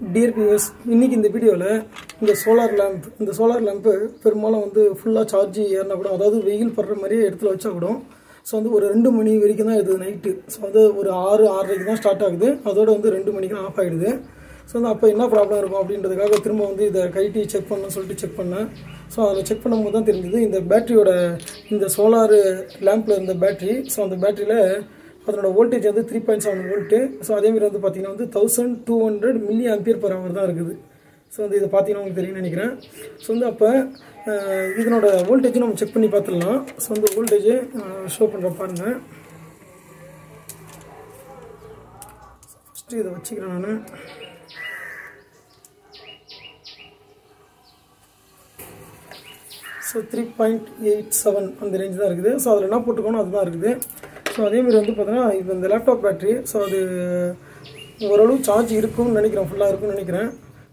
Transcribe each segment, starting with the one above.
Dear viewers, இன்னைக்கு இந்த வீடியோவில் இந்த சோலார் லேம்ப்பு பெரும்பாலும் வந்து ஃபுல்லாக சார்ஜ் ஏறினா கூட, அதாவது வெயில் படுற மாதிரியே இடத்துல வச்சா கூட, ஸோ வந்து ஒரு 2 மணி வரைக்கும் தான் இது நைட்டு. ஸோ வந்து ஒரு 6:30 தான் ஸ்டார்ட் ஆகுது, அதோட வந்து 2 மணிக்கு ஆஃப் ஆகிடுது. ஸோ வந்து அப்போ என்ன ப்ராப்ளம் இருக்கும் அப்படின்றதுக்காக திரும்ப வந்து இதை கைட்டி செக் பண்ணணும்னு சொல்லிட்டு செக் பண்ணேன். ஸோ அதில் செக் பண்ணும்போது தான் தெரிஞ்சுது இந்த பேட்டரியோட, இந்த சோலார் லேம்பில் இருந்த பேட்டரி, ஸோ அந்த பேட்டரியில் அதனோட வோல்டேஜ் வந்து 3.7 வோல்ட்டு. ஸோ அதேமாதிரி வந்து பார்த்தீங்கன்னா வந்து 1200 mAh தான் இருக்குது. ஸோ வந்து இதை பார்த்தீங்கன்னா உங்களுக்கு தெரியும்னு நினைக்கிறேன். ஸோ வந்து அப்போ இதனோட வோல்டேஜ் நம்ம செக் பண்ணி பார்த்துடலாம். ஸோ வந்து வோல்டேஜ் ஷோ பண்ணுற பாருங்கள். ஃபஸ்ட்டு இதை வச்சுக்கிறேன் நான். ஸோ 3.87 அந்த ரேஞ்ச் தான் இருக்குது. ஸோ அதில் என்ன போட்டுக்கணும் அதுதான் இருக்குது. ஸோ அதேமாதிரி வந்து பார்த்தீங்கன்னா இப்போ இந்த லேப்டாப் பேட்டரி, ஸோ அது ஓரளவு சார்ஜ் இருக்கும்னு நினைக்கிறேன், ஃபுல்லாக இருக்கும்னு நினைக்கிறேன்.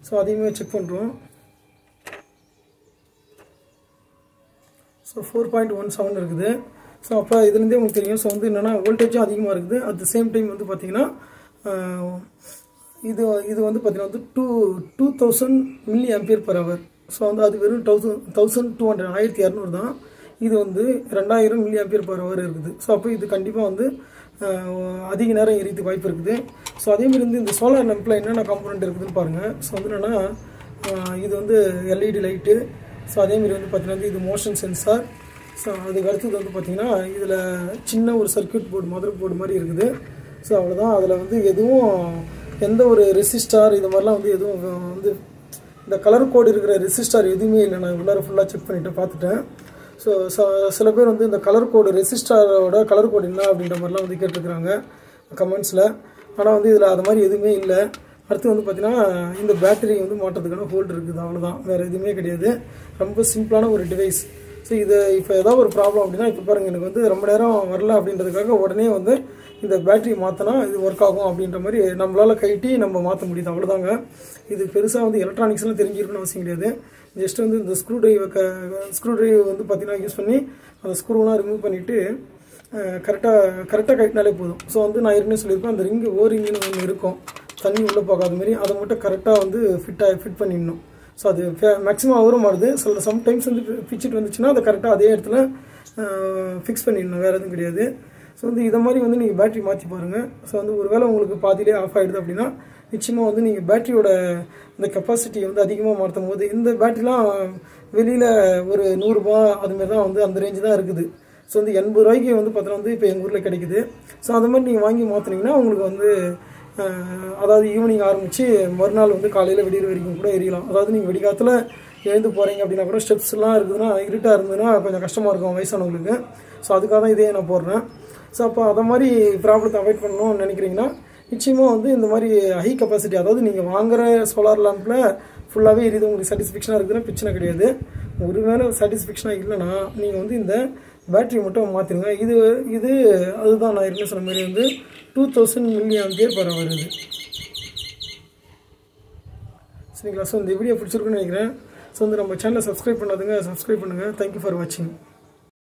ஸோ அதையுமே செக் பண்ணுறோம். ஸோ 4.17 இருக்குது. ஸோ அப்போ இதுலேருந்தே உங்களுக்கு தெரியும். ஸோ வந்து என்னென்னா வோல்டேஜும் அதிகமாக இருக்குது. அட் த சேம் டைம் வந்து பார்த்திங்கன்னா இது வந்து பார்த்திங்கன்னா வந்து 2000 mAh. ஸோ வந்து அது வெறும் 1200 1200 தான். இது வந்து 2000 mAh இருக்குது. ஸோ அப்போ இது கண்டிப்பாக வந்து அதிக நேரம் எரியதுக்கு வாய்ப்பு இருக்குது. ஸோ அதேமாதிரி வந்து இந்த சோலார் லேம்பில் என்னென்ன காம்பனண்ட் இருக்குதுன்னு பாருங்கள். ஸோ வந்து என்னென்னா இது வந்து எல்இடி லைட்டு. ஸோ அதேமாதிரி வந்து பார்த்திங்கன்னா இது மோஷன் சென்சார். ஸோ அதுக்கு அடுத்தது வந்து பார்த்திங்கன்னா இதில் சின்ன ஒரு சர்க்யூட் போர்டு, மதர் போர்டு மாதிரி இருக்குது. ஸோ அவ்வளோதான். அதில் வந்து எதுவும் எந்த ஒரு ரெசிஸ்டார் இது மாதிரிலாம் வந்து எதுவும் வந்து இந்த கலர் கோடு இருக்கிற ரெசிஸ்டார் எதுவுமே இல்லை. நான் உள்ளார ஃபுல்லாக செக் பண்ணிவிட்டு பார்த்துட்டேன். ஸோ சில பேர் வந்து இந்த கலர் கோடு, ரெசிஸ்டாரோட கலர் கோடு என்ன அப்படின்ற மாதிரிலாம் வந்து கேட்டிருக்கிறாங்க கமெண்ட்ஸில். ஆனால் வந்து இதில் அது மாதிரி எதுவுமே இல்லை. அடுத்து வந்து பார்த்திங்கன்னா இந்த பேட்டரி வந்து மாட்டுறதுக்கான ஹோல்டு இருக்குது, அவ்வளோதான். வேறு எதுவுமே கிடையாது. ரொம்ப சிம்பிளான ஒரு டிவைஸ். ஸோ இது இப்போ ஏதாவது ஒரு ப்ராப்ளம் அப்படின்னா, இப்போ பாருங்கள், எனக்கு வந்து ரொம்ப நேரம் வரல அப்படின்றதுக்காக உடனே வந்து இந்த பேட்டரி மாற்றினா இது ஒர்க் ஆகும் அப்படின்ற மாதிரி நம்மளால் கைட்டி நம்ம மாற்ற முடியுது, அவ்வளோதாங்க. இது பெருசாக வந்து எலக்ட்ரானிக்ஸ்லாம் தெரிஞ்சிருக்கணும்னு அவசியம் கிடையாது. ஜஸ்ட் வந்து இந்த ஸ்க்ரூ டிரைவ் வந்து பார்த்திங்கன்னா யூஸ் பண்ணி அந்த ஸ்க்ரூவெலாம் ரிமூவ் பண்ணிவிட்டு கரெக்டாக கட்டினாலே போதும். ஸோ வந்து நான் ஏற்கனவே சொல்லியிருப்பேன், அந்த ரிங்கு ஓரிங்குன்னு ஒன்று இருக்கும், தண்ணி உள்ளே போகாத மாதிரி, அதை மட்டும் கரெக்டாக வந்து ஃபிட் பண்ணிடணும். ஸோ அது மேக்ஸிமம் அவரும் மாறுது. சம்டைம்ஸ் வந்து பிச்சுட்டு வந்துச்சுன்னா அதை கரெக்டாக அதே இடத்துல ஃபிக்ஸ் பண்ணிடணும், வேறு எதுவும் கிடையாது. ஸோ வந்து இதை மாதிரி வந்து நீங்கள் பேட்டரி மாற்றி பாருங்கள். ஸோ வந்து ஒரு வேளை உங்களுக்கு பாதியிலே ஆஃப் ஆகிடுது அப்படின்னா, நிச்சயமாக வந்து நீங்கள் பேட்டரியோட இந்த கெப்பாசிட்டியை வந்து அதிகமாக மாற்றும் போது, இந்த பேட்டரிலாம் வெளியில் ஒரு 100 ரூபா அதுமாரி தான் வந்து அந்த ரேஞ்சு தான் இருக்குது. ஸோ வந்து 80 ரூபாய்க்கு வந்து பார்த்தீங்கன்னா வந்து இப்போ எங்கள் ஊரில் கிடைக்குது. ஸோ அந்த மாதிரி நீங்கள் வாங்கி மாற்றினீங்கன்னா உங்களுக்கு வந்து அதாவது ஈவினிங் ஆரம்பித்து மறுநாள் வந்து காலையில் விடிகிற வரைக்கும் கூட எரியலாம். அதாவது நீங்கள் வெடிகாலத்தில் எழுந்து போகிறீங்க அப்படின்னா கூட, ஸ்டெப்ஸ்லாம் இருக்குதுன்னா, இருட்டாக இருந்ததுன்னா கொஞ்சம் கஷ்டமாக இருக்கும் வயசானவங்களுக்கு. ஸோ அதுக்காக தான் இதே நான் போடுறேன். ஸோ அப்போ அதை மாதிரி ப்ராப்ளத்தை அவாய்ட் பண்ணணும்னு நினைக்கிறீங்கன்னா, நிச்சயமாக வந்து இந்த மாதிரி ஹை கெப்பாசிட்டி, அதாவது நீங்கள் வாங்குகிற சோலார் லேம்பில் ஃபுல்லாகவே எரியுது, உங்களுக்கு சாட்டிஸ்ஃபேக்ஷனாக இருக்குதுன்னா பிரச்சனை கிடையாது. ஒருவேளை சாட்டிஸ்ஃபேக்ஷனாக இல்லைன்னா நீங்கள் வந்து இந்த பேட்டரி மட்டும் மாற்றிடுங்க. இது அதுதான் நான் ஏற்கனவே சொன்ன மாதிரி வந்து 2000 mAh வருது. சரிங்களா? ஸோ இந்த வீடியோ பிடிச்சிருக்குன்னு நினைக்கிறேன். ஸோ வந்து நம்ம சேனலை சப்ஸ்கிரைப் பண்ணாதுங்க, சப்ஸ்கிரைப் பண்ணுங்கள். தேங்க்யூ ஃபார் வாட்சிங்.